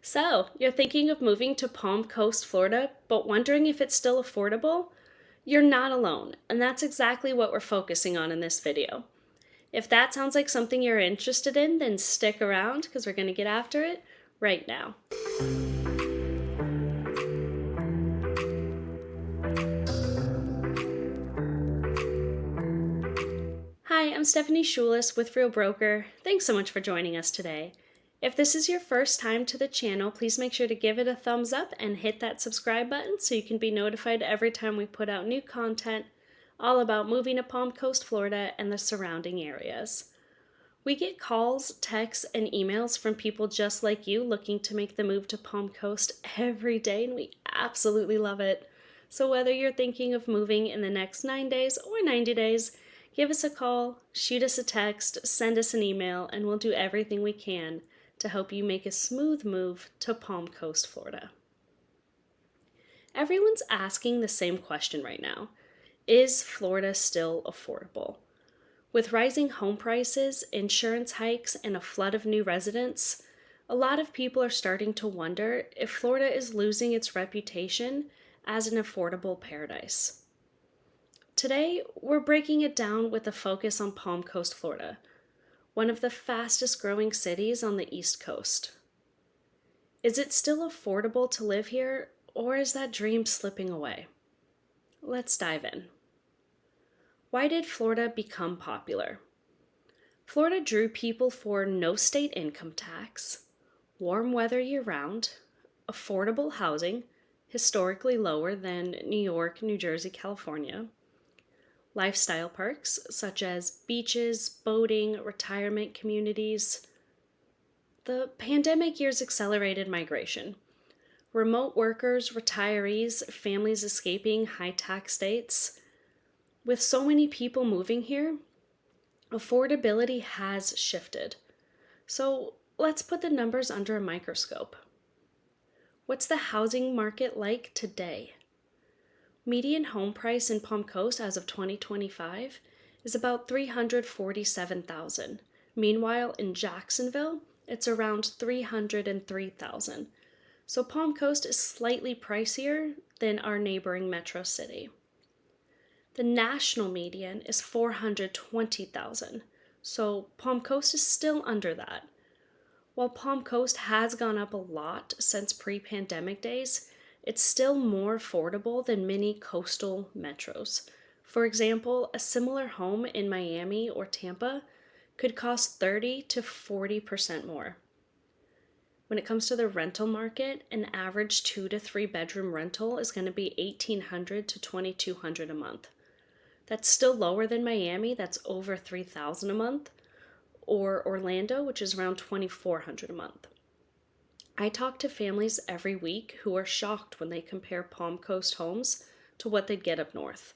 So, you're thinking of moving to Palm Coast, Florida, but wondering if it's still affordable? You're not alone, and that's exactly what we're focusing on in this video. If that sounds like something you're interested in, then stick around because we're going to get after it right now. Hi, I'm Stephanie Schulis with Real Broker. Thanks so much for joining us today. If this is your first time to the channel, please make sure to give it a thumbs up and hit that subscribe button so you can be notified every time we put out new content all about moving to Palm Coast, Florida and the surrounding areas. We get calls, texts, and emails from people just like you looking to make the move to Palm Coast every day, and we absolutely love it. So whether you're thinking of moving in the next 9 days or 90 days, give us a call, shoot us a text, send us an email, and we'll do everything we can to help you make a smooth move to Palm Coast, Florida. Everyone's asking the same question right now. Is Florida still affordable? With rising home prices, insurance hikes, and a flood of new residents, a lot of people are starting to wonder if Florida is losing its reputation as an affordable paradise. Today, we're breaking it down with a focus on Palm Coast, Florida, one of the fastest growing cities on the East Coast. Is it still affordable to live here, or is that dream slipping away? Let's dive in. Why did Florida become popular? Florida drew people for no state income tax, warm weather year-round, affordable housing, historically lower than New York, New Jersey, California, lifestyle perks such as beaches, boating, retirement communities. The pandemic years accelerated migration. Remote workers, retirees, families escaping high-tax states. With so many people moving here, affordability has shifted. So let's put the numbers under a microscope. What's the housing market like today? Median home price in Palm Coast as of 2025 is about $347,000. Meanwhile, in Jacksonville, it's around $303,000. So Palm Coast is slightly pricier than our neighboring metro city. The national median is $420,000, so Palm Coast is still under that. While Palm Coast has gone up a lot since pre-pandemic days, it's still more affordable than many coastal metros. For example, a similar home in Miami or Tampa could cost 30 to 40% more. When it comes to the rental market, an average 2 to 3 bedroom rental is going to be $1,800 to $2,200 a month. That's still lower than Miami, that's over $3,000 a month, or Orlando, which is around $2,400 a month. I talk to families every week who are shocked when they compare Palm Coast homes to what they'd get up north.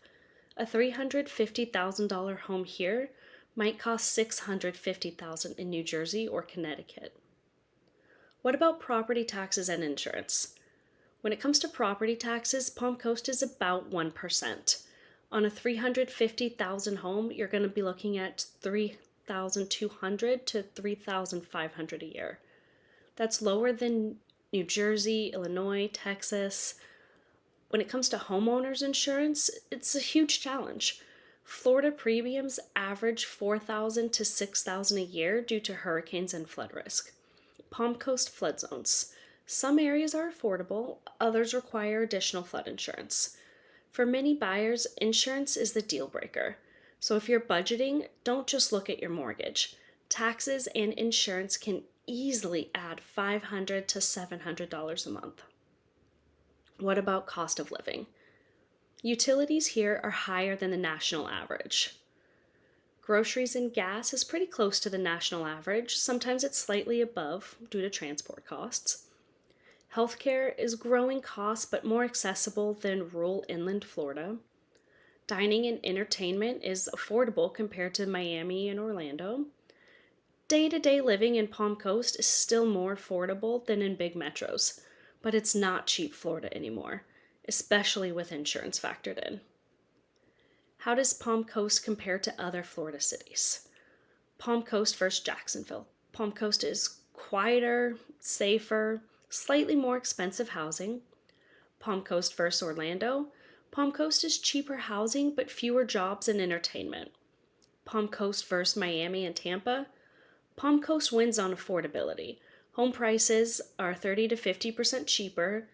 A $350,000 home here might cost $650,000 in New Jersey or Connecticut. What about property taxes and insurance? When it comes to property taxes, Palm Coast is about 1%. On a $350,000 home, you're going to be looking at $3,200 to $3,500 a year. That's lower than New Jersey, Illinois, Texas. When it comes to homeowners insurance, it's a huge challenge. Florida premiums average $4,000 to $6,000 a year due to hurricanes and flood risk. Palm Coast flood zones. Some areas are affordable, others require additional flood insurance. For many buyers, insurance is the deal breaker. So if you're budgeting, don't just look at your mortgage. Taxes and insurance can easily add $500 to $700 a month. What about cost of living? Utilities here are higher than the national average. Groceries and gas is pretty close to the national average. Sometimes it's slightly above due to transport costs. Healthcare is growing costs but more accessible than rural inland Florida. Dining and entertainment is affordable compared to Miami and Orlando. Day-to-day living in Palm Coast is still more affordable than in big metros, but it's not cheap Florida anymore, especially with insurance factored in. How does Palm Coast compare to other Florida cities? Palm Coast versus Jacksonville. Palm Coast is quieter, safer, slightly more expensive housing. Palm Coast versus Orlando. Palm Coast is cheaper housing but fewer jobs and entertainment. Palm Coast versus Miami and Tampa. Palm Coast wins on affordability. Home prices are 30 to 50% cheaper.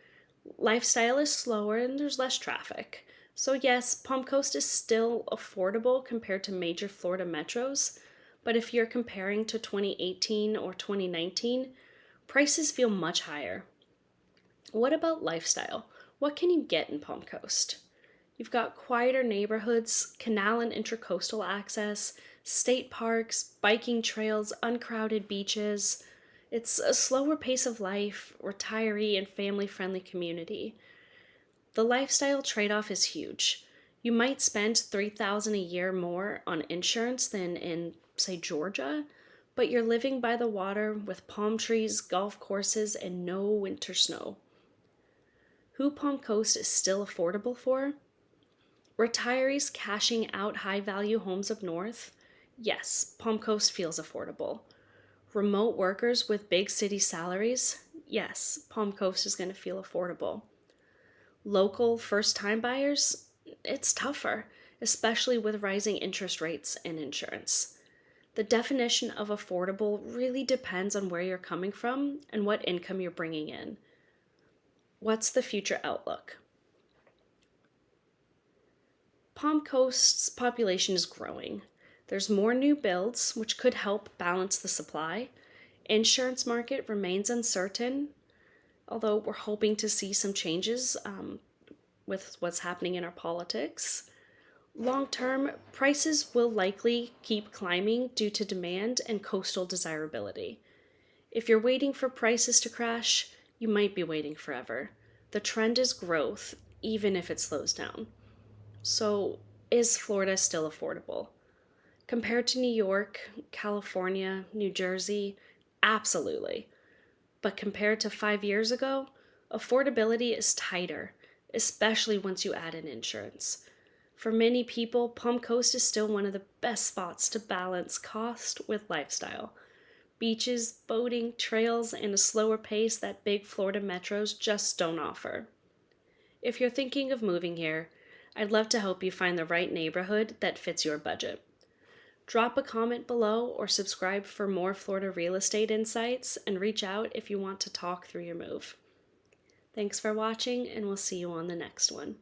Lifestyle is slower and there's less traffic. So, yes, Palm Coast is still affordable compared to major Florida metros, but if you're comparing to 2018 or 2019, prices feel much higher. What about lifestyle? What can you get in Palm Coast? You've got quieter neighborhoods, canal and intercoastal access, state parks, biking trails, uncrowded beaches. It's a slower pace of life, retiree and family friendly community. The lifestyle trade-off is huge. You might spend $3,000 a year more on insurance than in, say, Georgia, but you're living by the water with palm trees, golf courses, and no winter snow. Who Palm Coast is still affordable for? Retirees cashing out high-value homes up north? Yes, Palm Coast feels affordable. Remote workers with big city salaries? Yes, Palm Coast is going to feel affordable. Local first-time buyers? It's tougher, especially with rising interest rates and insurance. The definition of affordable really depends on where you're coming from and what income you're bringing in. What's the future outlook? Palm Coast's population is growing. There's more new builds, which could help balance the supply. Insurance market remains uncertain, although we're hoping to see some changes with what's happening in our politics. Long term, prices will likely keep climbing due to demand and coastal desirability. If you're waiting for prices to crash, you might be waiting forever. The trend is growth, even if it slows down. So, is Florida still affordable? Compared to New York, California, New Jersey, absolutely. But compared to 5 years ago, affordability is tighter, especially once you add in insurance. For many people, Palm Coast is still one of the best spots to balance cost with lifestyle. Beaches, boating, trails, and a slower pace that big Florida metros just don't offer. If you're thinking of moving here, I'd love to help you find the right neighborhood that fits your budget. Drop a comment below or subscribe for more Florida real estate insights, and reach out if you want to talk through your move. Thanks for watching, and we'll see you on the next one.